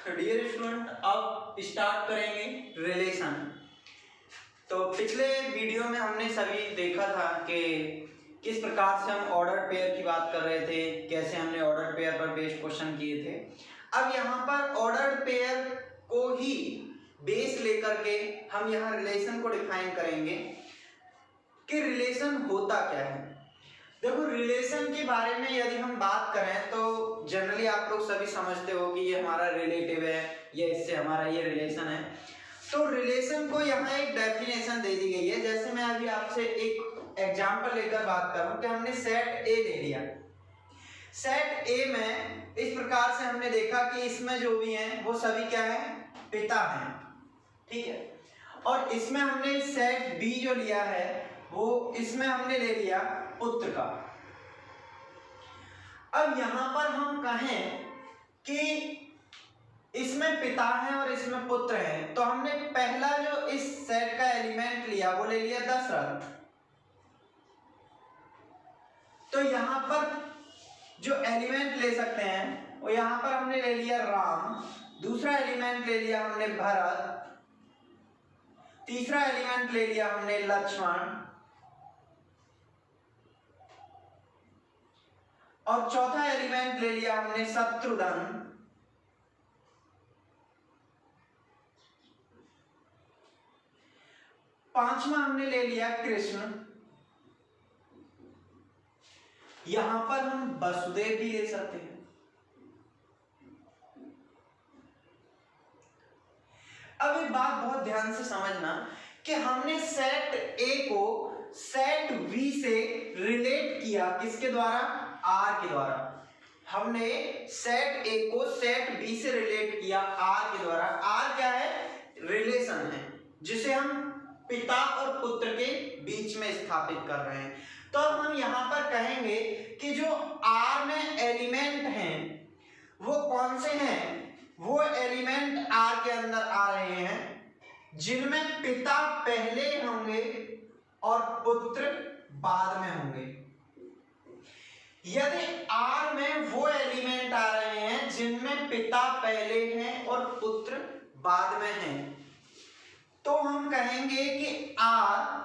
Dear student, अब start करेंगे relation. तो पिछले वीडियो में हमने सभी देखा था कि किस प्रकार से हम ऑर्डर पेयर की बात कर रहे थे, कैसे हमने ऑर्डर पेयर पर बेस्ड क्वेश्चन किए थे। अब यहाँ पर ऑर्डर पेयर को ही बेस लेकर के हम यहाँ रिलेशन को डिफाइन करेंगे कि रिलेशन होता क्या है। देखो, रिलेशन के बारे में यदि हम बात करें तो जनरली आप लोग सभी समझते हो कि ये हमारा रिलेटिव है या इससे हमारा ये रिलेशन है। तो रिलेशन को यहाँ एक डेफिनेशन दे दी गई है। जैसे मैं अभी आपसे एक एग्जांपल लेकर बात करूं कि हमने सेट ए ले लिया। सेट ए में इस प्रकार से हमने देखा कि इसमें जो भी हैं वो सभी क्या है, पिता हैं, ठीक है। और इसमें हमने सेट बी जो लिया है वो इसमें हमने ले लिया पुत्र का। अब यहां पर हम कहें कि इसमें पिता है और इसमें पुत्र है, तो हमने पहला जो इस सेट का एलिमेंट लिया वो ले लिया दशरथ। तो यहां पर जो एलिमेंट ले सकते हैं वो यहां पर हमने ले लिया राम, दूसरा एलिमेंट ले लिया हमने भरत, तीसरा एलिमेंट ले लिया हमने लक्ष्मण, और चौथा एलिमेंट ले लिया हमने शत्रुघ्न, पांचवा हमने ले लिया कृष्ण। यहां पर हम वसुदेव भी ले सकते हैं। अब एक बात बहुत ध्यान से समझना कि हमने सेट ए को सेट बी से रिलेट किया, किसके द्वारा, आर के द्वारा। हमने सेट ए को सेट बी से रिलेट किया आर के द्वारा। आर क्या है, रिलेशन है जिसे हम पिता और पुत्र के बीच में स्थापित कर रहे हैं। तो हम यहां पर कहेंगे कि जो आर में एलिमेंट हैं वो कौन से हैं, वो एलिमेंट आर के अंदर आ रहे हैं जिनमें पिता पहले होंगे और पुत्र बाद में होंगे। यदि आर में वो एलिमेंट आ रहे हैं जिनमें पिता पहले हैं और पुत्र बाद में हैं, तो हम कहेंगे कि आर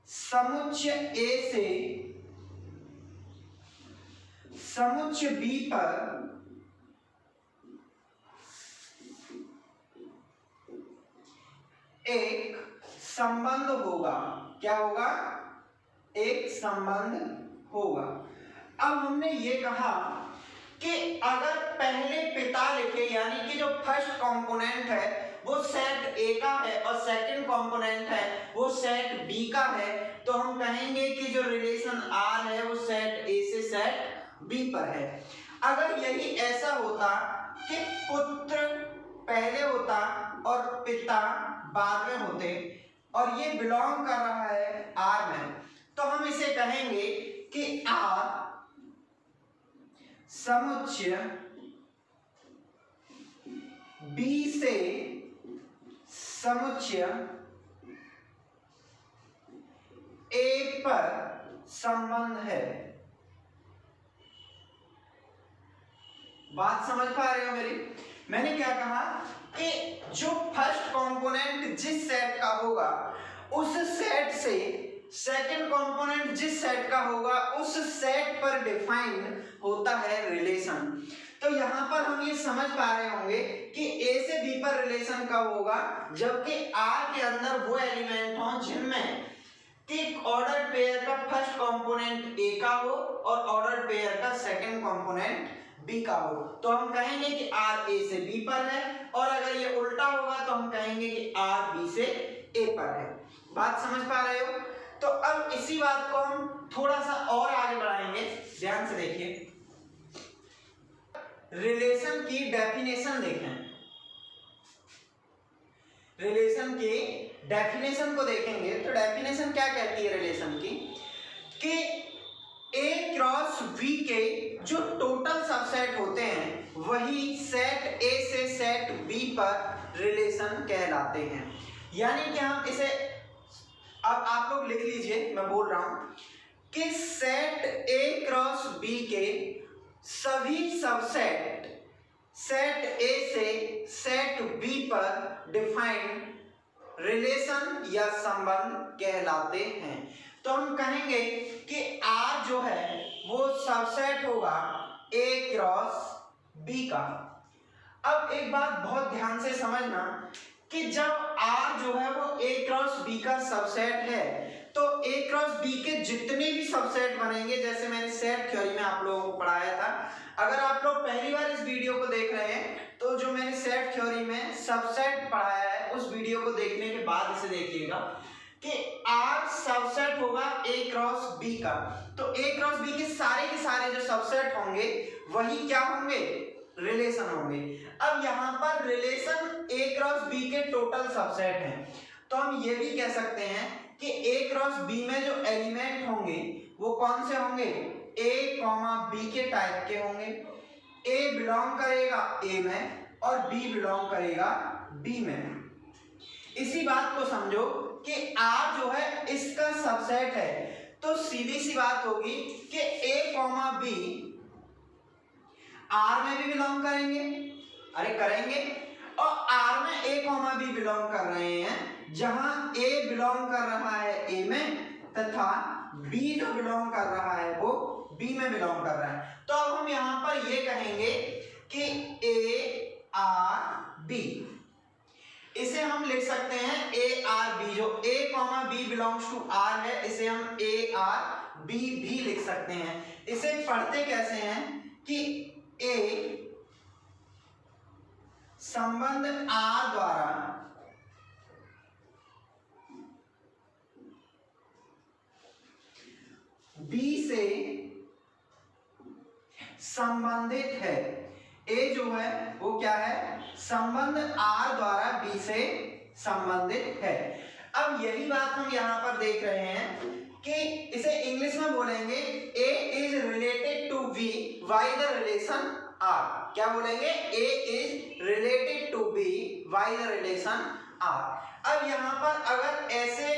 समुच्चय ए से समुच्चय बी पर एक संबंध होगा। क्या होगा, एक संबंध होगा। अब हमने ये कहा कि अगर पहले पिता लिखे, यानी कि जो फर्स्ट कंपोनेंट है वो सेट ए का है और सेकंड कंपोनेंट है वो सेट बी का है, तो हम कहेंगे कि जो रिलेशन आर है वो सेट ए से सेट बी पर है। अगर यही ऐसा होता कि पुत्र पहले होता और पिता बाद में होते और ये बिलोंग कर रहा है आर में, तो हम इसे कहेंगे कि आर समुच्चय बी से समुच्चय ए पर संबंध है। बात समझ पा रहे हो मेरी? मैंने क्या कहा कि जो फर्स्ट कंपोनेंट जिस सेट का होगा उस सेट से सेकंड कंपोनेंट जिस सेट का होगा उस सेट पर डिफाइंड होता है रिलेशन। तो यहां पर हम ये समझ पा रहे होंगे कि ए से बी पर रिलेशन कब होगा, जबकि आर के अंदर वो एलिमेंट हो जिनमें कि ऑर्डर पेयर का फर्स्ट कंपोनेंट ए का हो और ऑर्डर पेयर का सेकंड कंपोनेंट बी का हो। तो हम कहेंगे कि आर ए से बी पर है, और अगर ये उल्टा होगा तो हम कहेंगे कि आर बी से ए पर है। बात समझ पा रहे हो? तो अब इसी बात को हम थोड़ा सा और आगे बढ़ाएंगे। ध्यान से देखिए, रिलेशन की डेफिनेशन देखें। रिलेशन की डेफिनेशन को देखेंगे तो डेफिनेशन क्या कहती है रिलेशन की, कि ए क्रॉस बी के जो टोटल सबसेट होते हैं वही सेट ए से सेट बी पर रिलेशन कहलाते हैं। यानी कि हम इसे, अब आप लोग लिख लीजिए, मैं बोल रहा हूं कि सेट ए क्रॉस बी के सभी सबसेट सेट ए से सेट बी पर डिफाइंड रिलेशन या संबंध कहलाते हैं। तो हम कहेंगे कि R जो है वो सबसेट होगा A क्रॉस B का। अब एक बात बहुत ध्यान से समझना कि जब R जो है वो A क्रॉस B का सबसेट है तो A क्रॉस B के जितने भी सबसेट बनेंगे, जैसे मैंने सेट थ्योरी में आप लोगों को पढ़ाया था, अगर आप लोग पहली बार इस वीडियो को देख रहे हैं तो जो मैंने सेट थ्योरी में सबसेट पढ़ाया है उस वीडियो को देखने के बाद इसे देखिएगा कि R सबसेट होगा A क्रॉस B का। तो A क्रॉस B के सारे जो सबसेट होंगे वही क्या होंगे, रिलेशन होंगे। अब यहाँ पर रिलेशन A क्रॉस B के टोटल सबसेट हैं, तो हम ये भी कह सकते हैं कि A क्रॉस B में जो एलिमेंट होंगे वो कौन से होंगे, A B के टाइप के होंगे। A बिलोंग करेगा A में और B बिलोंग करेगा B में। इसी बात को समझो कि R जो है इसका सबसेट है, तो सीधी सी बात होगी कि A B R में भी बिलोंग करेंगे, अरे करेंगे, और R में A B बिलोंग कर रहे हैं, जहां A बिलोंग कर रहा है A में तथा B जो बिलोंग कर रहा है वो B में बिलोंग कर रहा है। तो अब हम यहां पर ये कहेंगे कि A R B, इसे हम लिख सकते हैं A R B, जो A B belongs to R है इसे हम A R B भी लिख सकते हैं। इसे पढ़ते कैसे हैं कि A संबंध R द्वारा B से संबंधित है। A जो है वो क्या है, संबंध R द्वारा B से संबंधित है। अब यही बात हम यहाँ पर देख रहे हैं कि इसे इंग्लिश में बोलेंगे A is related to B by the relation R। क्या बोलेंगे, A is related to B by the relation R। अब यहाँ पर अगर ऐसे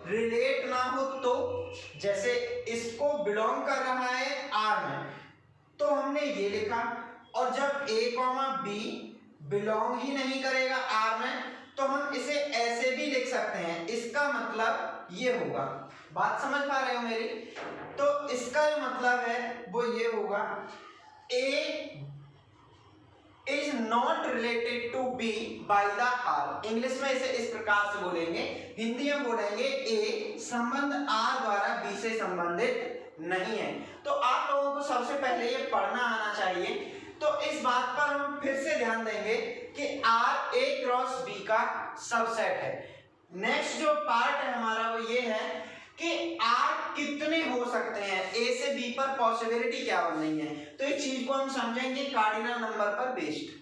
रिलेट ना हो तो, जैसे इसको बिलोंग कर रहा है R में तो हमने ये लिखा, और जब A B बिलोंग ही नहीं करेगा R में तो हम इसे ऐसे भी लिख सकते हैं। इसका मतलब ये होगा, बात समझ पा रहे हो मेरी, तो इसका जो मतलब है वो ये होगा A is not related to B by the R। English में इसे इस प्रकार से बोलेंगे, हिंदी में बोलेंगे A संबंध R द्वारा B से संबंधित नहीं है। तो आप लोगों को सबसे पहले ये पढ़ना आना चाहिए। तो इस बात पर हम फिर से ध्यान देंगे कि R A क्रॉस B का सबसेट है। नेक्स्ट जो पार्ट है हमारा वो ये है कि R कितने हो सकते हैं, A से B पर पॉसिबिलिटी क्या नहीं है। तो इस चीज को हम समझेंगे कार्डिनल नंबर पर बेस्ड।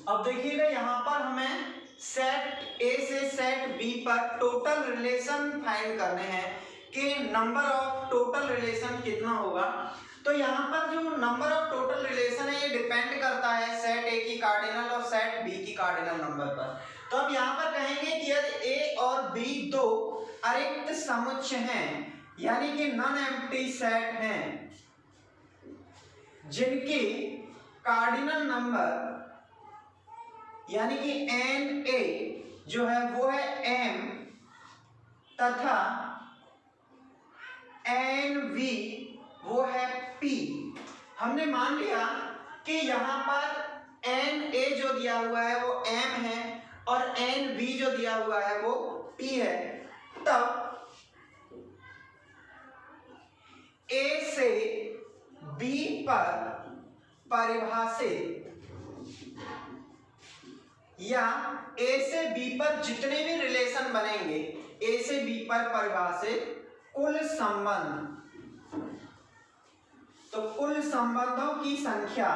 अब देखिएगा यहाँ पर हमें सेट A से सेट B पर टोटल रिलेशन फाइंड करने हैं कि नंबर ऑफ टोटल रिलेशन कितना होगा। तो यहाँ पर जो नंबर ऑफ टोटल रिलेशन है ये डिपेंड करता है सेट A की कार्डिनल और सेट B की कार्डिनल नंबर पर। तो हम यहाँ पर कहेंगे कि यदि A और B दो अरिक्त समुच्चय हैं, यानी कि नॉन एम्प्टी सेट हैं, जिनकी कार्डिनल नंबर यानी कि Na जो है वो है M तथा Nv वो है P। हमने मान लिया कि यहाँ पर Na जो दिया हुआ है वो M है और Nv जो दिया हुआ है वो P है। तब A से B पर परिभाषित या A से B पर जितने भी रिलेशन बनेंगे, A से B पर परिभाषित कुल संबंध, तो कुल संबंधों की संख्या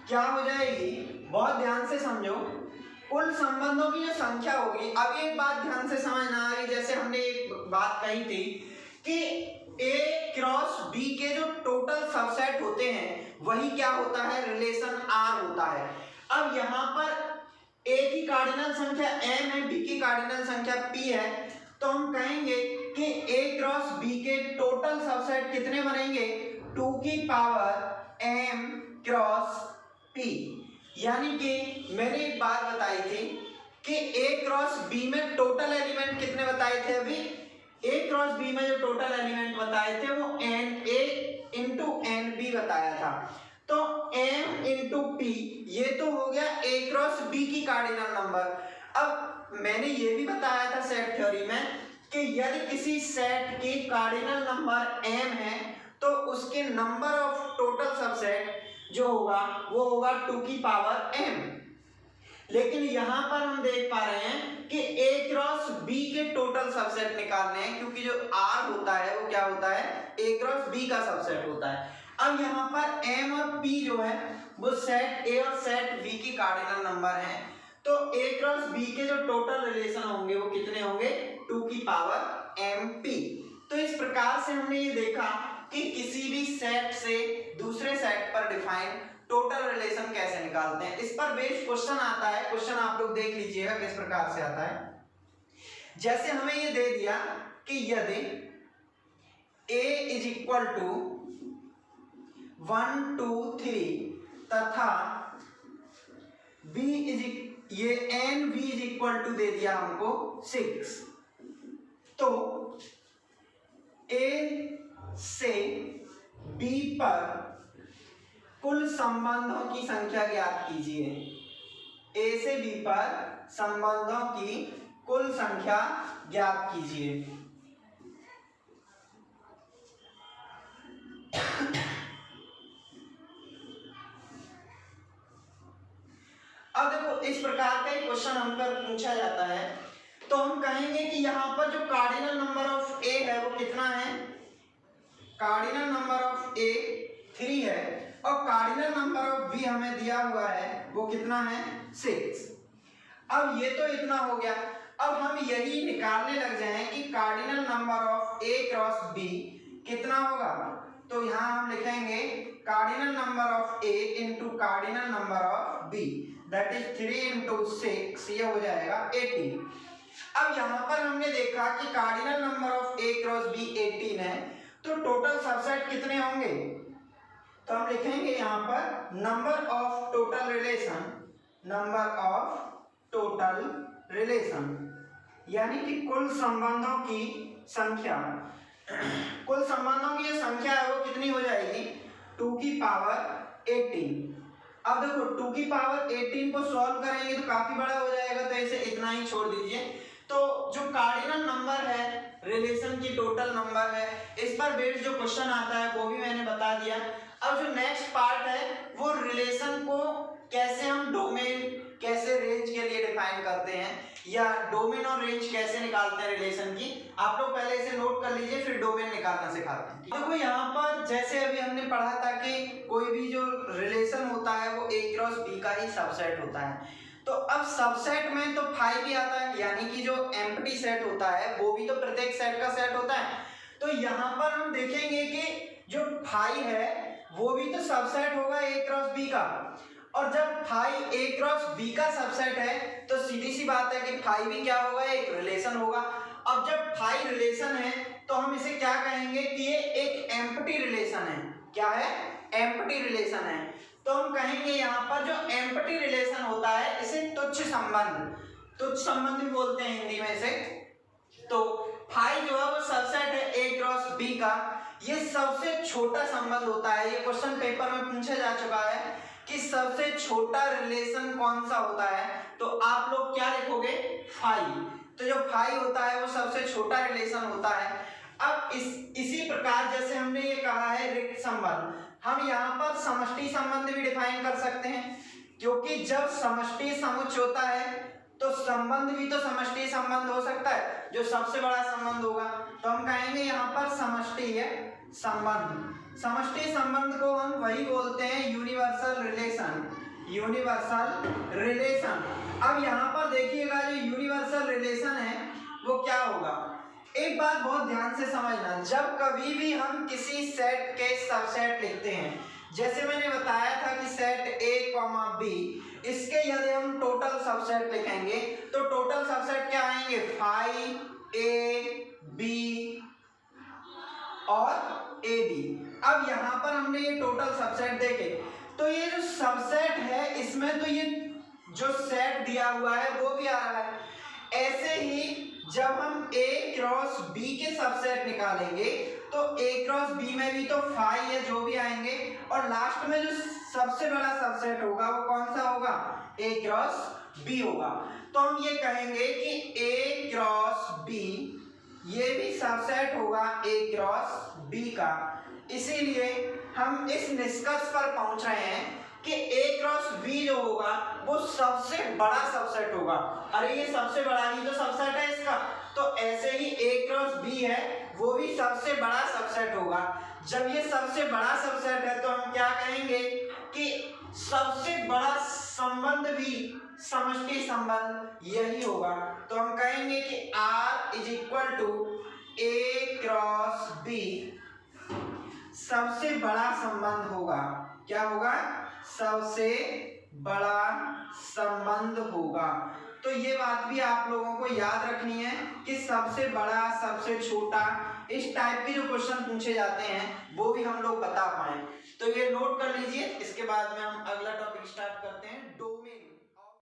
क्या हो जाएगी, बहुत ध्यान से समझो। कुल संबंधों की जो संख्या होगी, अब एक बात ध्यान से समझना आ रही, जैसे हमने एक बात कही थी कि A क्रॉस B के जो टोटल सबसेट होते हैं वही क्या होता है, रिलेशन R होता है। अब यहाँ पर A की कार्डिनल संख्या M है, B की कार्डिनल संख्या P है, तो हम कहेंगे कि a क्रॉस b के टोटल सबसेट कितने बनेंगे 2 की पावर m क्रॉस p। यानी कि मैंने एक बात बताई थी कि a क्रॉस b में टोटल एलिमेंट कितने बताए थे अभी, a क्रॉस b में जो टोटल एलिमेंट बताए थे वो na इंटू nb बताया था। तो m इंटू p ये तो हो गया a क्रॉस b की कार्डिनल नंबर। अब मैंने ये भी बताया था सेट थ्योरी में कि यदि किसी सेट की कार्डिनल नंबर m है तो उसके नंबर ऑफ टोटल सबसेट जो होगा वो होगा 2 की पावर m। लेकिन यहां पर हम देख पा रहे हैं कि a क्रॉस b के टोटल सबसेट निकालने हैं, क्योंकि जो r होता है वो क्या होता है a क्रॉस b का सबसेट होता है। अब यहाँ पर m और p जो है वो सेट a और सेट b की कार्डिनल नंबर हैं, तो a क्रॉस b के जो टोटल रिलेशन होंगे वो कितने होंगे 2 की पावर mp। तो इस प्रकार से हमने ये देखा कि किसी भी सेट से दूसरे सेट पर डिफाइन टोटल रिलेशन कैसे निकालते हैं। इस पर बेस्ड क्वेश्चन आता है, क्वेश्चन आप लोग देख लीजिएगा किस प्रकार से आता है। जैसे हमें ये दे दिया कि यदि a इज इक्वल टू 1 2 3 तथा b इज ये nb इज इक्वल टू दे दिया हमको 6, तो a से b पर कुल संबंधों की संख्या ज्ञात कीजिए। a से b पर संबंधों की कुल संख्या ज्ञात कीजिए। अब देखो इस प्रकार का एक क्वेश्चन हम पर पूछा जाता है, तो हम कहेंगे कि यहाँ पर जो कार्डिनल नंबर ऑफ a है वो कितना है, कार्डिनल नंबर ऑफ a 3 है और कार्डिनल नंबर ऑफ b हमें दिया हुआ है वो कितना है 6। अब ये तो इतना हो गया, अब हम यही निकालने लग जाएं कि cardinal number of a cross b कितना होगा। तो यहाँ हम लिखेंगे cardinal number of a into cardinal number of b, that is 3 into 6, ये हो जाएगा 18। अब यहाँ पर हमने देखा कि cardinal number of a cross b 18 है, तो टोटल सबसेट कितने होंगे, तो हम लिखेंगे यहाँ पर number of total relation, number of total relation, यानी कि कुल संबंधों की संख्या। कुल संबंधों की जो संख्या है वो कितनी हो जाएगी 2 की पावर 18। अब देखो 2 की पावर 18 को सॉल्व करेंगे तो काफी बड़ा हो जाएगा, तो इसे इतना ही छोड़ दीजिए। तो जो कार्डिनल नंबर है रिलेशन की टोटल नंबर है, इस पर बेस्ड जो क्वेश्चन आता है वो भी मैंने बता दिया। अब जो नेक्स्ट पार्ट है वो रिलेशन को कैसे हम डोमेन कैसे रेंज के लिए डिफाइन करते हैं, या डोमेन और रेंज कैसे निकालते हैं रिलेशन की। आप लोग पहले इसे नोट कर लीजिए, फिर डोमेन निकालना सिखाते हैं। देखो यहाँ पर जैसे अभी हमने पढ़ा था कि कोई भी जो रिलेशन होता है वो a क्रॉस b का ही सबसेट होता है, तो अब सबसेट में तो फाई भी आता है, यानी कि जो एम्प्टी सेट होता है वो भी तो प्रत्येक सेट का सेट होता है। तो यहाँ पर हम देखेंगे कि जो फाई है वो भी तो सबसेट होगा a क्रॉस b का, और जब फाई a क्रॉस b का सबसेट है तो सीधी सी बात है कि फाई भी क्या होगा, एक रिलेशन होगा। अब जब फाई रिलेशन है तो हम इसे क्या कहेंगे कि ये एक एम्प्टी रिलेशन है। क्या है, एम्प्टी रिलेशन है। तो हम कहेंगे यहाँ पर जो एम्प्टी रिलेशन होता है इसे तुच्छ संबंध, तुच्छ संबंध भी बोलते हैं हिंदी में इसे। तो फाई जो है वो सबसेट है a क्रॉस b का, ये सबसे छोटा संबंध होता है। ये क्वेश्चन पेपर में पूछा जा चुका है कि सबसे छोटा रिलेशन कौन सा होता है, तो आप लोग क्या लिखोगे, फाई। तो जो फाई होता है वो सबसे छोटा रिलेशन होता है। अब इसी प्रकार जैसे हमने ये कहा है रिक्त संबंध, हम यहाँ पर समष्टि संबंध भी डिफाइन कर सकते हैं, क्योंकि जब समष्टि समुच्चय होता है तो संबंध भी तो समष्टि संबंध हो सकता है, जो सबसे बड़ा संबंध होगा। तो हम कहेंगे यहाँ पर समष्टि है संबंध। समष्टि संबंध को हम वही बोलते हैं यूनिवर्सल रिलेशन, यूनिवर्सल रिलेशन। अब यहाँ पर देखिएगा जो यूनिवर्सल रिलेशन है वो क्या होगा, एक बात बहुत ध्यान से समझना, जब कभी भी हम किसी सेट के सबसेट लिखते हैं, जैसे मैंने बताया था कि सेट a, b, इसके यदि हम टोटल सबसेट लिखेंगे तो टोटल सबसेट क्या आएंगे, 5a बी और ए बी। अब यहाँ पर हमने ये टोटल सबसेट देखे, तो ये जो सबसेट है इसमें तो ये जो सेट दिया हुआ है वो भी आ रहा है। ऐसे ही जब हम ए क्रॉस बी के सबसेट निकालेंगे तो ए क्रॉस बी में भी तो फाई है जो भी आएंगे, और लास्ट में जो सबसे बड़ा सबसेट होगा वो कौन सा होगा, ए क्रॉस बी होगा। तो हम ये कहेंगे कि ए क्रॉस बी ये भी सबसेट होगा ए क्रॉस बी का। इसीलिए हम इस निष्कर्ष पर पहुंच रहे हैं कि ए क्रॉस बी जो होगा वो सबसे बड़ा सबसेट होगा। अरे ये सबसे बड़ा ही तो सबसेट है इसका, तो ऐसे ही ए क्रॉस बी है वो भी सबसे बड़ा सबसेट होगा। जब ये सबसे बड़ा सबसेट है तो हम क्या कहेंगे कि सबसे बड़ा संबंध भी समष्टि संबंध यही होगा। तो हम कहेंगे कि R is equal to A cross B सबसे बड़ा संबंध होगा। क्या होगा, सबसे बड़ा संबंध होगा। तो ये बात भी आप लोगों को याद रखनी है कि सबसे बड़ा सबसे छोटा इस टाइप के जो क्वेश्चन पूछे जाते हैं वो भी हम लोग बता पाए। तो ये नोट कर लीजिए, इसके बाद में हम अगला टॉपिक स्टार्ट करते हैं।